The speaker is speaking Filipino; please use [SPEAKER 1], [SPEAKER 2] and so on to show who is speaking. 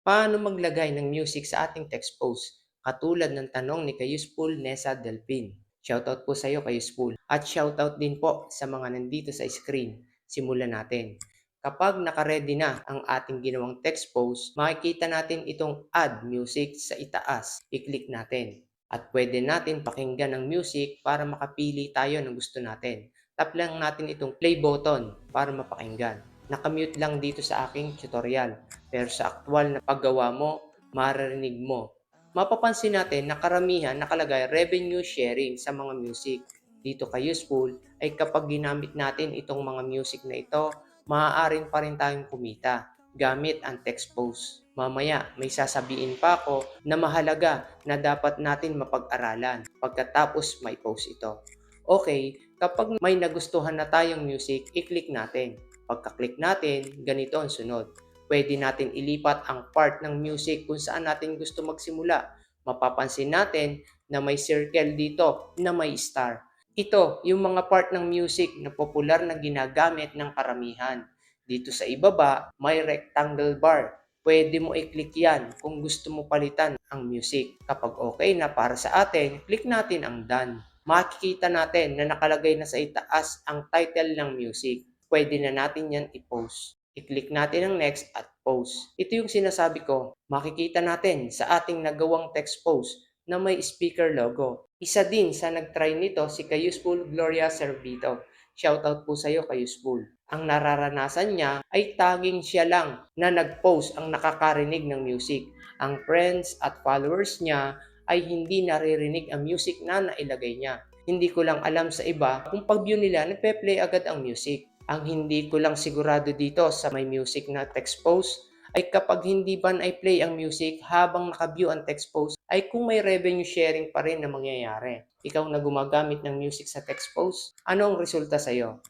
[SPEAKER 1] Paano maglagay ng music sa ating text post? Katulad ng tanong ni Kayusful Nessa Delpin. Shoutout po sa iyo, Kayusful. At shoutout din po sa mga nandito sa screen. Simulan natin. Kapag nakaredy na ang ating ginawang text post, makikita natin itong add music sa itaas. I-click natin. At pwede natin pakinggan ang music para makapili tayo ng gusto natin. Tap lang natin itong play button para mapakinggan. Nakamute lang dito sa aking tutorial. Pero sa aktual na paggawa mo, maririnig mo. Mapapansin natin na karamihan nakalagay revenue sharing sa mga music. Dito ka useful ay kapag ginamit natin itong mga music na ito, maaaring pa rin tayong kumita gamit ang text post. Mamaya may sasabihin pa ako na mahalaga na dapat natin mapag-aralan pagkatapos may post ito. Okay, kapag may nagustuhan na tayong music, i-click natin. Pagka-click natin, ganito ang sunod. Pwede natin ilipat ang part ng music kung saan natin gusto magsimula. Mapapansin natin na may circle dito na may star. Ito yung mga part ng music na popular na ginagamit ng karamihan. Dito sa ibaba, may rectangle bar. Pwede mo i-click yan kung gusto mo palitan ang music. Kapag okay na para sa atin, click natin ang done. Makikita natin na nakalagay na sa itaas ang title ng music. Pwede na natin yan i-post. I-click natin ang next at post. Ito yung sinasabi ko, makikita natin sa ating nagawang text post na may speaker logo. Isa din sa nag-try nito si Kayusful Gloria Servito. Shoutout po sa iyo, Kayusful. Ang nararanasan niya ay taging siya lang na nag-post ang nakakarinig ng music. Ang friends at followers niya ay hindi naririnig ang music na nailagay niya. Hindi ko lang alam sa iba kung pag-view nila nagpe-play agad ang music. Ang hindi ko lang sigurado dito sa may music na text post ay kapag hindi ba na-play ang music habang naka-view ang text post ay kung may revenue sharing pa rin na mangyayari. Ikaw na gumagamit ng music sa text post, ano ang resulta sa iyo?